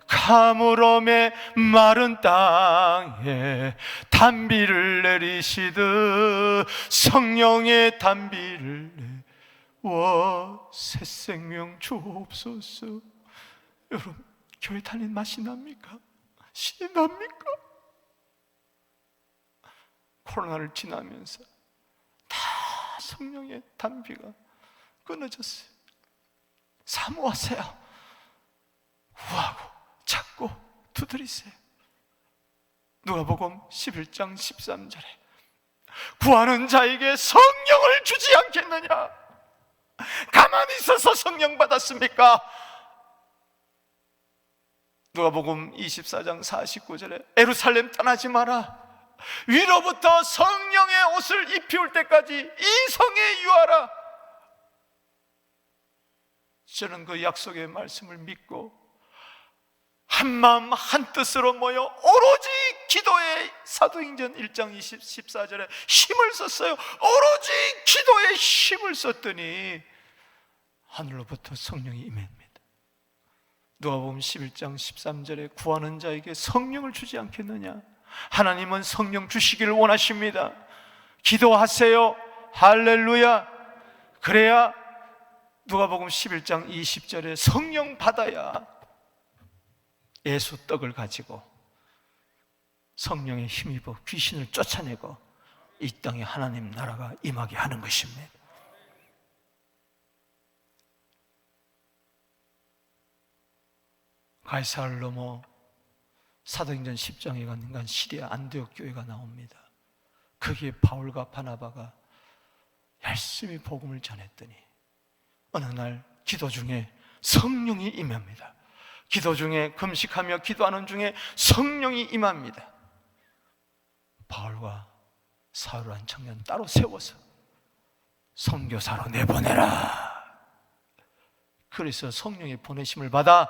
가물음의 마른 땅에 단비를 내리시듯 성령의 단비를 내와 새 생명 주옵소서. 여러분, 교회 다니는 맛이 납니까? 신이 납니까? 코로나를 지나면서 다 성령의 단비가 끊어졌어요. 사모하세요. 구하고 찾고 두드리세요. 누가복음 11장 13절에 구하는 자에게 성령을 주지 않겠느냐? 가만히 있어서 성령 받았습니까? 누가복음 24장 49절에 예루살렘 떠나지 마라, 위로부터 성령의 옷을 입히울 때까지 이 성에 유하라. 저는 그 약속의 말씀을 믿고 한마음 한뜻으로 모여 오로지 기도에, 사도행전 1장 14절에 힘을 썼어요. 오로지 기도에 힘을 썼더니 하늘로부터 성령이 임합니다. 누가복음 11장 13절에 구하는 자에게 성령을 주지 않겠느냐? 하나님은 성령 주시기를 원하십니다. 기도하세요. 할렐루야. 그래야 누가복음 11장 20절에 성령 받아야 예수 떡을 가지고 성령에 힘입어 귀신을 쫓아내고 이 땅에 하나님 나라가 임하게 하는 것입니다. 가이사를 넘어 사도행전 10장에 가는 시리아 안디옥 교회가 나옵니다. 거기에 바울과 바나바가 열심히 복음을 전했더니 어느 날 기도 중에 성령이 임합니다. 기도 중에, 금식하며 기도하는 중에 성령이 임합니다. 바울과 사울한 청년 따로 세워서 선교사로 내보내라. 그래서 성령의 보내심을 받아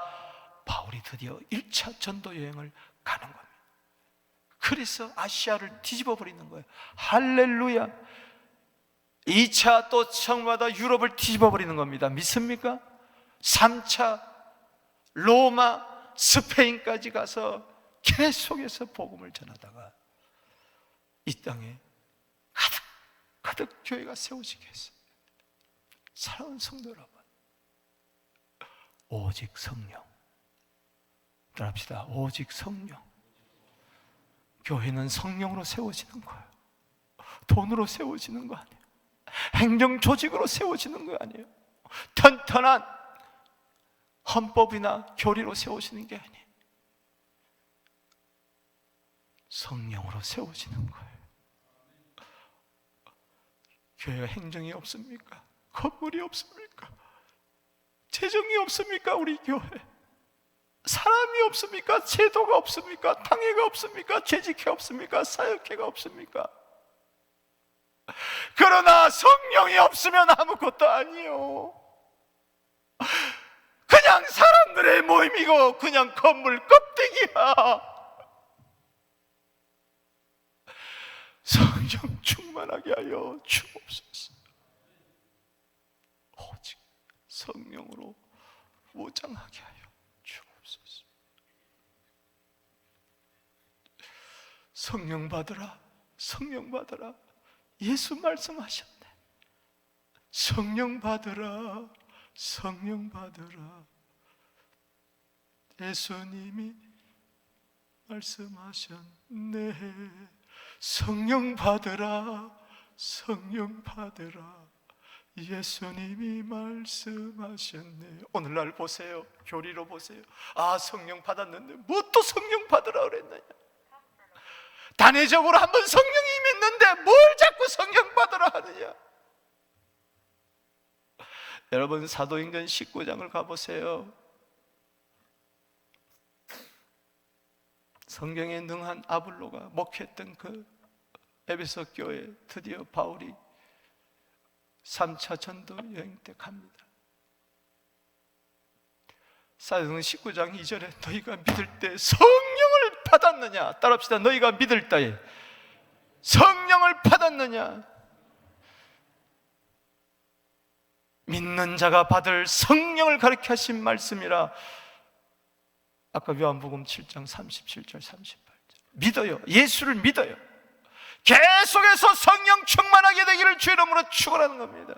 바울이 드디어 1차 전도 여행을 가는 겁니다. 그래서 아시아를 뒤집어 버리는 거예요. 할렐루야. 2차 또 청마다 유럽을 뒤집어 버리는 겁니다. 믿습니까? 3차 로마, 스페인까지 가서 계속해서 복음을 전하다가 이 땅에 가득 교회가 세워지게 했어요. 사랑하는 성도 여러분, 오직 성령, 따라합시다. 오직 성령. 교회는 성령으로 세워지는 거예요. 돈으로 세워지는 거 아니에요. 행정 조직으로 세워지는 거 아니에요. 튼튼한 헌법이나 교리로 세워지는 게 아니에요. 성령으로 세워지는 거예요. 교회가 행정이 없습니까? 건물이 없습니까? 재정이 없습니까? 우리 교회 사람이 없습니까? 제도가 없습니까? 당회가 없습니까? 재직회 없습니까? 사역회가 없습니까? 그러나 성령이 없으면 아무것도 아니요. 그냥 사람들의 모임이고 그냥 건물 껍데기야. 성령 충만하게 하여 주옵소서. 오직 성령으로 무장하게 하여 주옵소서. 성령 받으라, 성령 받으라. 예수 말씀하셨네. 성령 받으라, 성령 받으라. 예수님이 말씀하셨네. 성령 받으라, 성령 받으라. 예수님이 말씀하셨네. 오늘날 보세요. 교리로 보세요. 아, 성령 받았는데 뭐 또 성령 받으라 그랬느냐. 단회적으로 한번 성령이 임했는데 뭘 자꾸 성령 받으라 하느냐. 여러분, 사도행전 19장을 가보세요. 성경에 능한 아볼로가 목회했던 그 에베소 교회, 드디어 바울이 3차 전도 여행 때 갑니다. 사도행전 19장 2절에 너희가 믿을 때 성령을 받았느냐. 따라합시다. 너희가 믿을 때에 성령을 받았느냐. 믿는 자가 받을 성령을 가르쳐 하신 말씀이라. 아까 요한복음 7장 37절 38절. 믿어요. 예수를 믿어요. 계속해서 성령 충만하게 되기를 주 이름으로 축원하는 겁니다.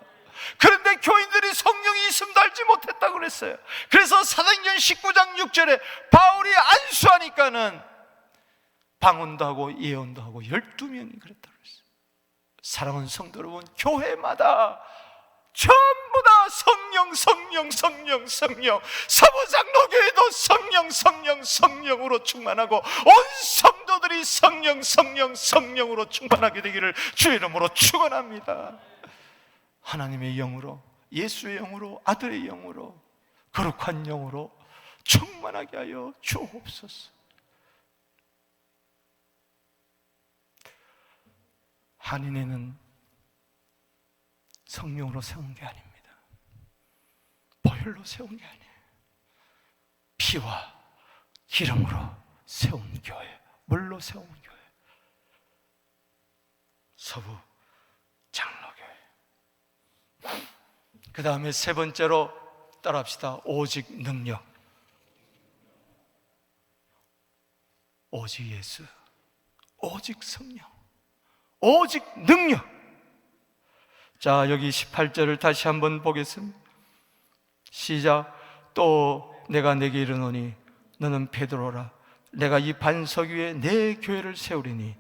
그런데 교인들이 성령이 있음도 알지 못했다고 그랬어요. 그래서 사도행전 19장 6절에 바울이 안수하니까는 방언도 하고 예언도 하고 12명이 그랬다고 그랬어요. 사랑하는 성도 여러분, 교회마다 전부 다 성령, 성령, 성령, 성령. 서부장로교회도 성령, 성령, 성령으로 충만하고 온 성도들이 성령, 성령, 성령으로 충만하게 되기를 주의 이름으로 축원합니다. 하나님의 영으로, 예수의 영으로, 아들의 영으로, 거룩한 영으로 충만하게 하여 주옵소서. 한인회는 성령으로 세운 게 아닙니다. 보혈로 세운 게 아니에요. 피와 기름으로 세운 교회, 물로 세운 교회, 서부 장로교회. 그 다음에 세 번째로 따라합시다. 오직 능력. 오직 예수, 오직 성령, 오직 능력. 자, 여기 18절을 다시 한번 보겠습니다. 시작. 또 내가 내게 이르노니 너는 베드로라. 내가 이 반석 위에 내 교회를 세우리니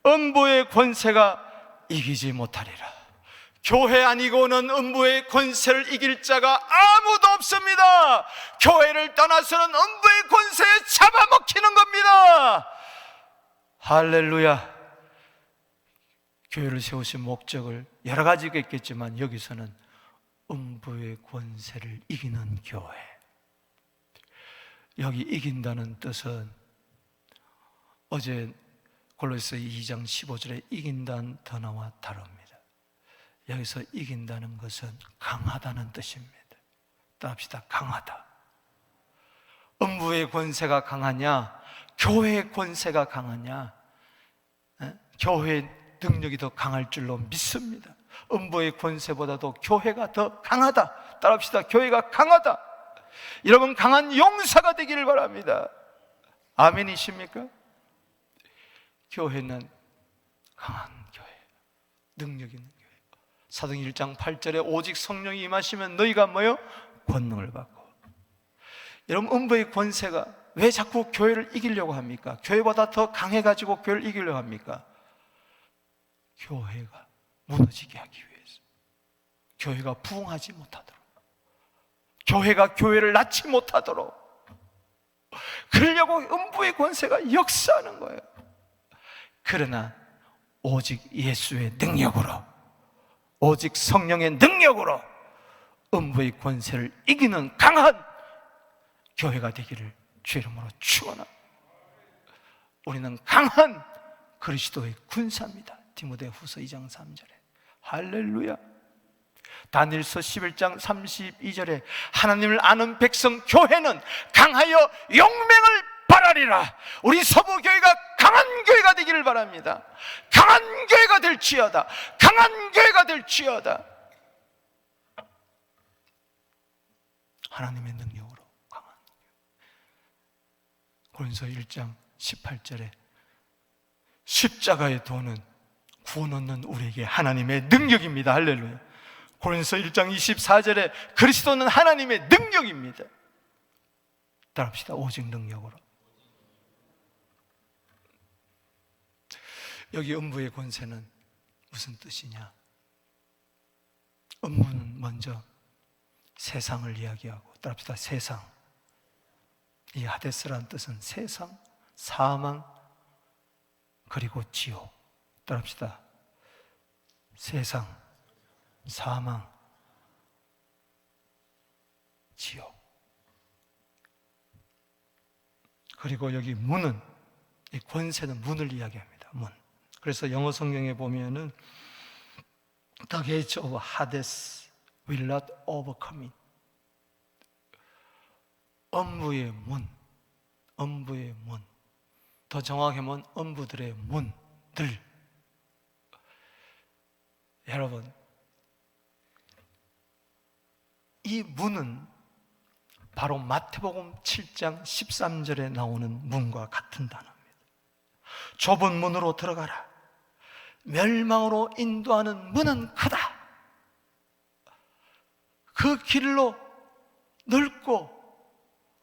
음부의 권세가 이기지 못하리라. 교회 아니고는 음부의 권세를 이길 자가 아무도 없습니다. 교회를 떠나서는 음부의 권세에 잡아먹히는 겁니다. 할렐루야. 교회를 세우신 목적을 여러 가지가 있겠지만 여기서는 음부의 권세를 이기는 교회. 여기 이긴다는 뜻은 어제 골로새 2장 15절에 이긴다는 단어와 다릅니다. 여기서 이긴다는 것은 강하다는 뜻입니다. 따라합시다. 강하다. 음부의 권세가 강하냐, 교회의 권세가 강하냐? 교회의 능력이 더 강할 줄로 믿습니다. 음부의 권세보다도 교회가 더 강하다. 따라합시다. 교회가 강하다. 여러분, 강한 용사가 되기를 바랍니다. 아멘이십니까? 교회는 강한 교회, 능력 있는 교회. 사도행 1장 8절에 오직 성령이 임하시면 너희가 뭐요? 권능을 받고. 여러분, 음부의 권세가 왜 자꾸 교회를 이기려고 합니까? 교회보다 더 강해가지고 교회를 이기려고 합니까? 교회가 무너지게 하기 위해서, 교회가 부흥하지 못하도록, 교회가 교회를 낳지 못하도록, 그러려고 음부의 권세가 역사하는 거예요. 그러나 오직 예수의 능력으로, 오직 성령의 능력으로 음부의 권세를 이기는 강한 교회가 되기를 주의 이름으로 축원합니다. 우리는 강한 그리스도의 군사입니다. 디모데후서 2장 3절에. 할렐루야. 다니엘서 11장 32절에 하나님을 아는 백성 교회는 강하여 용맹을 발하리라. 우리 서부교회가 강한 교회가 되기를 바랍니다. 강한 교회가 될지어다. 강한 교회가 될지어다. 하나님의 능력으로 강한 교회. 고린도서 1장 18절에 십자가의 도는 구원 얻는 우리에게 하나님의 능력입니다. 할렐루야. 고린도서 1장 24절에 그리스도는 하나님의 능력입니다. 따라합시다. 오직 능력으로. 여기 음부의 권세는 무슨 뜻이냐? 음부는 먼저 세상을 이야기하고, 따라합시다. 세상. 이 하데스라는 뜻은 세상, 사망, 그리고 지옥. 따라합시다. 세상, 사망, 지옥. 그리고 여기 문은, 이 권세는 문을 이야기합니다. 문. 그래서 영어 성경에 보면은 The gates of Hades will not overcome it. 음부의 문, 음부의 문. 더 정확히 하면 음부들의 문들. 여러분, 이 문은 바로 마태복음 7장 13절에 나오는 문과 같은 단어입니다. 좁은 문으로 들어가라. 멸망으로 인도하는 문은 크다. 그 길로 넓고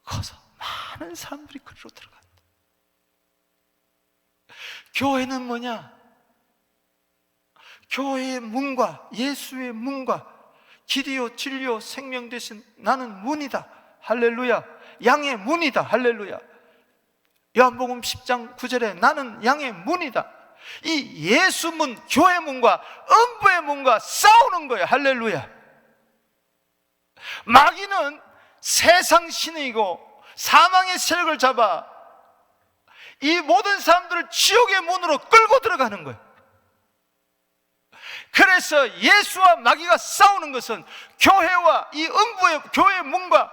커서 많은 사람들이 그리로 들어간다. 교회는 뭐냐? 교회의 문과 예수의 문과 길이요 진리요 생명 되신 나는 문이다. 할렐루야. 양의 문이다. 할렐루야. 요한복음 10장 9절에 나는 양의 문이다. 이 예수 문, 교회 문과 음부의 문과 싸우는 거예요. 할렐루야. 마귀는 세상 신이고 사망의 세력을 잡아 이 모든 사람들을 지옥의 문으로 끌고 들어가는 거예요. 그래서 예수와 마귀가 싸우는 것은 교회와 이 교회의 문과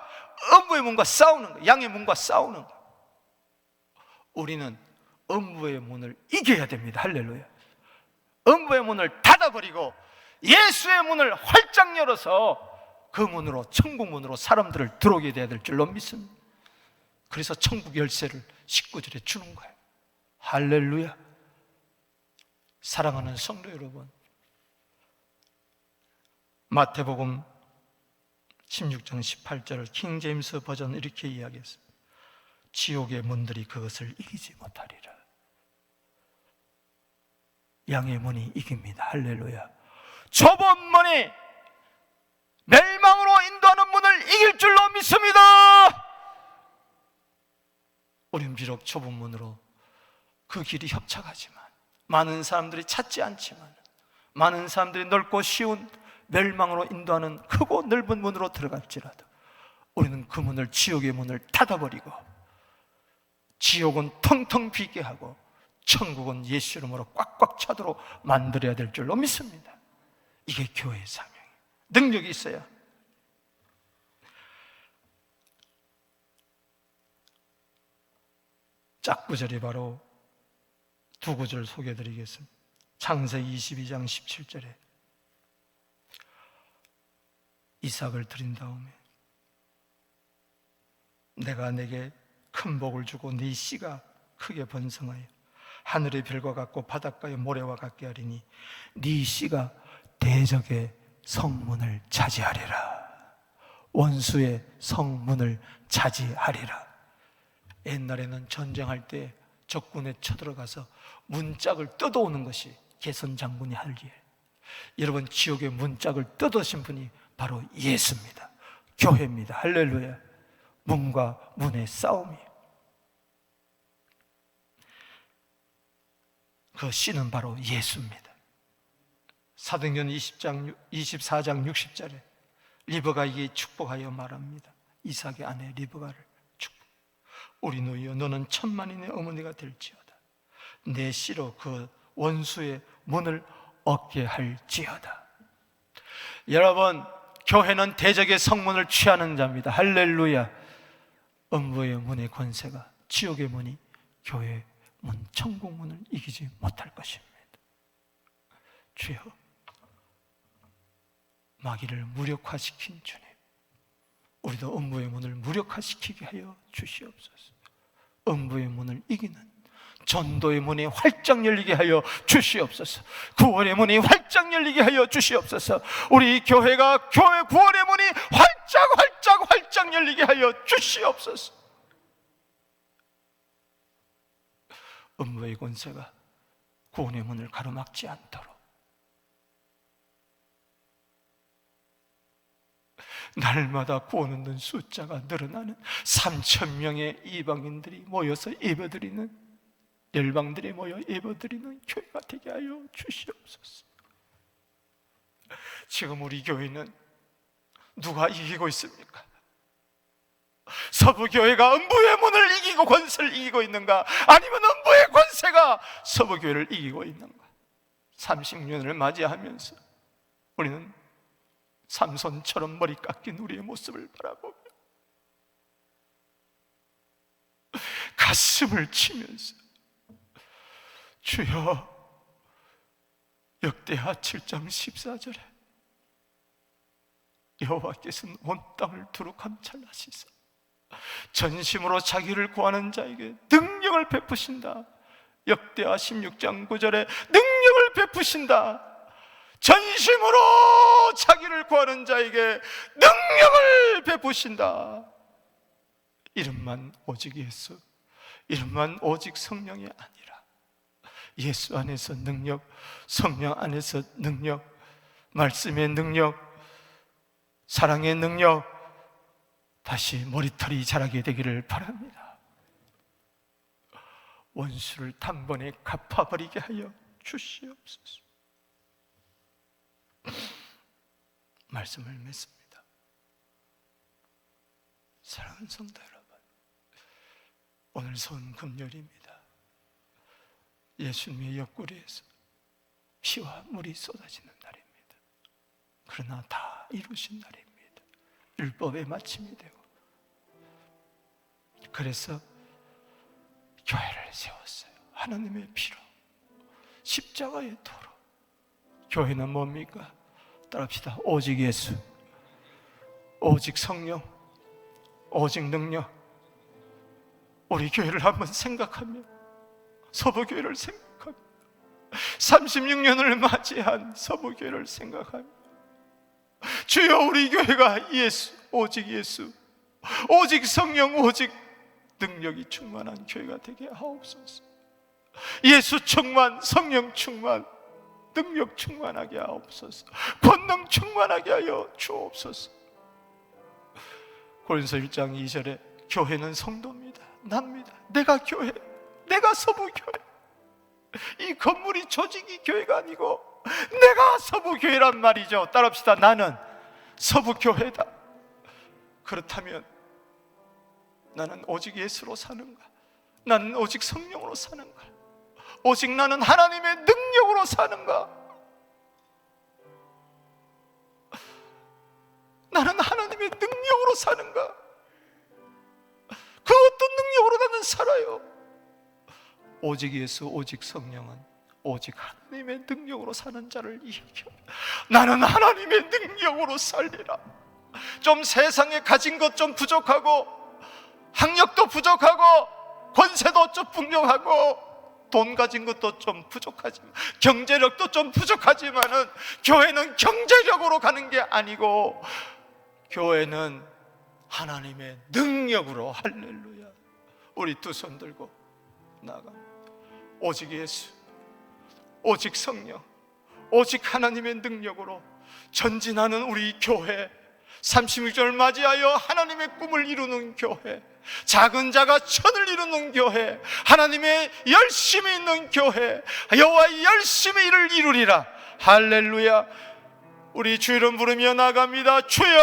음부의 문과 싸우는 거예요. 양의 문과 싸우는 거예요. 우리는 음부의 문을 이겨야 됩니다. 할렐루야. 음부의 문을 닫아버리고 예수의 문을 활짝 열어서 그 문으로, 천국 문으로 사람들을 들어오게 돼야 될 줄로 믿습니다. 그래서 천국 열쇠를 19절에 주는 거예요. 할렐루야. 사랑하는 성도 여러분, 마태복음 16장 18절을 킹제임스 버전은 이렇게 이야기했습니다. 지옥의 문들이 그것을 이기지 못하리라. 양의 문이 이깁니다. 할렐루야. 좁은 문이 멸망으로 인도하는 문을 이길 줄로 믿습니다. 우리는 비록 좁은 문으로 그 길이 협착하지만, 많은 사람들이 찾지 않지만, 많은 사람들이 넓고 쉬운 멸망으로 인도하는 크고 넓은 문으로 들어갈지라도 우리는 그 문을, 지옥의 문을 닫아버리고 지옥은 텅텅 비게 하고 천국은 예수 이름으로 꽉꽉 차도록 만들어야 될 줄로 믿습니다. 이게 교회의 사명이에요. 능력이 있어야. 짝구절이 바로 두 구절 소개해드리겠습니다. 창세기 22장 17절에 이삭을 드린 다음에 내가 내게 큰 복을 주고 네 씨가 크게 번성하여 하늘의 별과 같고 바닷가의 모래와 같게 하리니 네 씨가 대적의 성문을 차지하리라. 원수의 성문을 차지하리라. 옛날에는 전쟁할 때 적군에 쳐들어가서 문짝을 뜯어오는 것이 개선 장군이 할 일. 여러분, 지옥의 문짝을 뜯어신 분이 바로 예수입니다. 교회입니다. 할렐루야. 문과 문의 싸움이에요. 그 씨는 바로 예수입니다. 사도행전 24장 60절에 리브가에게 축복하여 말합니다. 이삭의 아내 리브가를 축복. 우리 누이여, 너는 천만인의 어머니가 될지어다. 내 씨로 그 원수의 문을 얻게 할지어다. 여러분, 교회는 대적의 성문을 취하는 자입니다. 할렐루야. 음부의 문의 권세가, 지옥의 문이 교회의 문, 천국 문을 이기지 못할 것입니다. 주여, 마귀를 무력화시킨 주님, 우리도 음부의 문을 무력화시키게 하여 주시옵소서. 음부의 문을 이기는 전도의 문이 활짝 열리게 하여 주시옵소서. 구원의 문이 활짝 열리게 하여 주시옵소서. 우리 교회가 교회 구원의 문이 활짝 열리게 하여 주시옵소서. 음부의 권세가 구원의 문을 가로막지 않도록 날마다 구원 얻는 숫자가 늘어나는 3,000명의 이방인들이 모여서 예배드리는, 열방들이 모여 예배드리는 교회가 되게 하여 주시옵소서. 지금 우리 교회는 누가 이기고 있습니까? 서부교회가 음부의 문을 이기고 권세를 이기고 있는가? 아니면 음부의 권세가 서부교회를 이기고 있는가? 30년을 맞이하면서 우리는 삼손처럼 머리 깎인 우리의 모습을 바라보며 가슴을 치면서 주여, 역대하 7장 14절에 여호와께서는 온 땅을 두루 감찰하시사 전심으로 자기를 구하는 자에게 능력을 베푸신다. 역대하 16장 9절에 능력을 베푸신다. 전심으로 자기를 구하는 자에게 능력을 베푸신다. 이름만 오직 예수, 이름만 오직 성령이 아니라 예수 안에서 능력, 성령 안에서 능력, 말씀의 능력, 사랑의 능력, 다시 머리털이 자라게 되기를 바랍니다. 원수를 단번에 갚아버리게 하여 주시옵소서. 말씀을 맺습니다. 사랑하는 성도 여러분, 오늘 손금요일입니다. 예수님의 옆구리에서 피와 물이 쏟아지는 날입니다. 그러나 다 이루신 날입니다. 율법의 마침이 되고, 그래서 교회를 세웠어요. 하나님의 피로, 십자가의 도로. 교회는 뭡니까? 따라합시다. 오직 예수, 오직 성령, 오직 능력. 우리 교회를 한번 생각하며, 서부교회를 생각하며, 36년을 맞이한 서부교회를 생각하며, 주여 우리 교회가 예수, 오직 예수, 오직 성령, 오직 능력이 충만한 교회가 되게 하옵소서. 예수 충만, 성령 충만, 능력 충만하게 하옵소서. 권능 충만하게 하여 주옵소서. 고린도서 1장 2절에 교회는 성도입니다. 납니다. 내가 교회, 내가 서부교회. 이 건물이 조직이 교회가 아니고 내가 서부교회란 말이죠. 따라합시다. 나는 서부교회다. 그렇다면 나는 오직 예수로 사는가? 나는 오직 성령으로 사는가? 오직 나는 하나님의 능력으로 사는가? 나는 하나님의 능력으로 사는가? 그 어떤 능력으로 나는 살아요? 오직 예수, 오직 성령은 오직 하나님의 능력으로 사는 자를 이겨. 나는 하나님의 능력으로 살리라. 좀 세상에 가진 것 좀 부족하고, 학력도 부족하고, 권세도 좀 풍족하고, 돈 가진 것도 좀 부족하지만, 경제력도 좀 부족하지만은 교회는 경제력으로 가는 게 아니고 교회는 하나님의 능력으로. 할렐루야. 우리 두 손 들고 나아갑니다. 오직 예수, 오직 성령, 오직 하나님의 능력으로 전진하는 우리 교회, 36절을 맞이하여 하나님의 꿈을 이루는 교회, 작은 자가 천을 이루는 교회, 하나님의 열심히 있는 교회, 여호와의 열심히 일을 이루리라. 할렐루야. 우리 주 이름 부르며 나갑니다. 주여.